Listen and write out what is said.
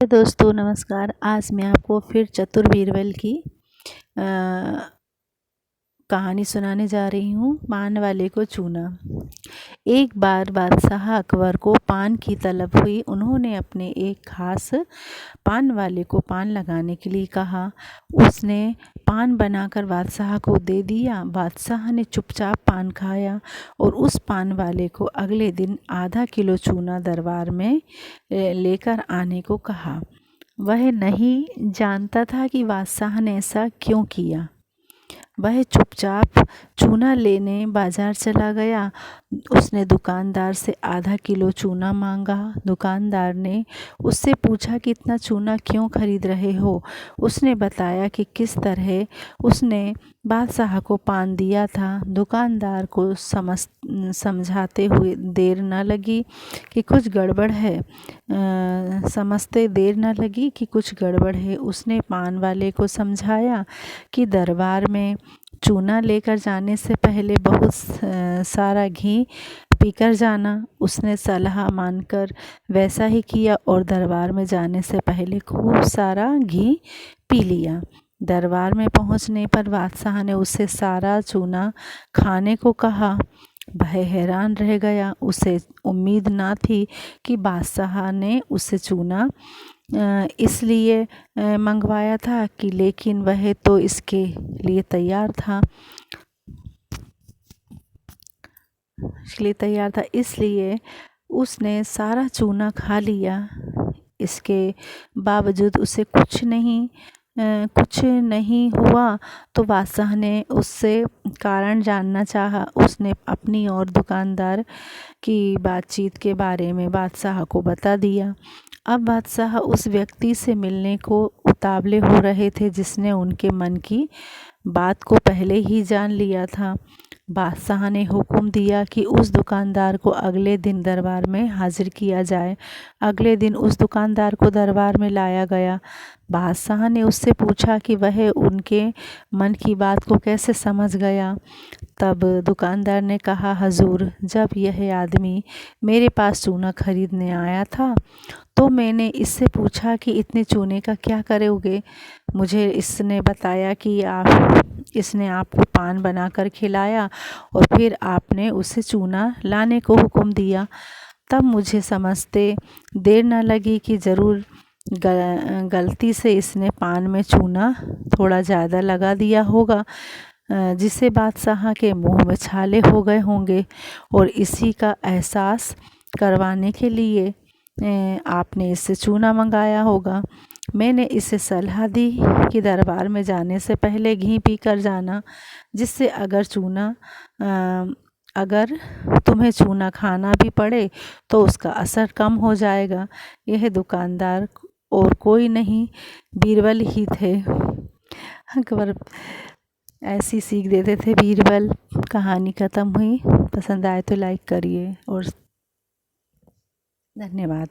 दोस्तों नमस्कार। आज मैं आपको फिर चतुर बीरबल की कहानी सुनाने जा रही हूँ। पान वाले को चूना। एक बार बादशाह अकबर को पान की तलब हुई। उन्होंने अपने एक खास पान वाले को पान लगाने के लिए कहा। उसने पान बनाकर बादशाह को दे दिया। बादशाह ने चुपचाप पान खाया और उस पान वाले को अगले दिन आधा किलो चूना दरबार में लेकर आने को कहा। वह नहीं जानता था कि बादशाह ने ऐसा क्यों किया। वह चुपचाप चूना लेने बाजार चला गया। उसने दुकानदार से आधा किलो चूना मांगा। दुकानदार ने उससे पूछा कि इतना चूना क्यों खरीद रहे हो। उसने बताया कि किस तरह उसने बादशाह को पान दिया था। दुकानदार को समझाते हुए देर न लगी कि कुछ गड़बड़ है। समझते देर न लगी कि कुछ गड़बड़ है। उसने पान वाले को समझाया कि दरबार में चूना लेकर जाने से पहले बहुत सारा घी पीकर जाना। उसने सलाह मानकर वैसा ही किया और दरबार में जाने से पहले खूब सारा घी पी लिया। दरबार में पहुंचने पर बादशाह ने उससे सारा चूना खाने को कहा। वह हैरान रह गया। उसे उम्मीद ना थी कि बादशाह ने उससे चूना इसलिए मंगवाया था कि लेकिन वह तो इसके लिए तैयार था। इसलिए उसने सारा चूना खा लिया। इसके बावजूद उसे कुछ नहीं हुआ तो बादशाह ने उससे कारण जानना चाहा। उसने अपनी और दुकानदार की बातचीत के बारे में बादशाह को बता दिया। अब बादशाह उस व्यक्ति से मिलने को उतावले हो रहे थे जिसने उनके मन की बात को पहले ही जान लिया था। बादशाह ने हुक्म दिया कि उस दुकानदार को अगले दिन दरबार में हाजिर किया जाए। अगले दिन उस दुकानदार को दरबार में लाया गया। बादशाह ने उससे पूछा कि वह उनके मन की बात को कैसे समझ गया। तब दुकानदार ने कहा, हजूर, जब यह आदमी मेरे पास चूना खरीदने आया था तो मैंने इससे पूछा कि इतने चूने का क्या करोगे। मुझे इसने बताया कि इसने आपको पान बनाकर खिलाया और फिर आपने उसे चूना लाने को हुक्म दिया। तब मुझे समझते देर न लगी कि ज़रूर गलती से इसने पान में चूना थोड़ा ज़्यादा लगा दिया होगा, जिससे बादशाह के मुंह में छाले हो गए होंगे और इसी का एहसास करवाने के लिए आपने इससे चूना मंगाया होगा। मैंने इसे सलाह दी कि दरबार में जाने से पहले घी पीकर जाना, जिससे अगर तुम्हें चूना खाना भी पड़े तो उसका असर कम हो जाएगा। यह दुकानदार और कोई नहीं, बीरबल ही थे। अकबर ऐसी सीख देते थे बीरबल। कहानी ख़त्म हुई। पसंद आए तो लाइक करिए और धन्यवाद।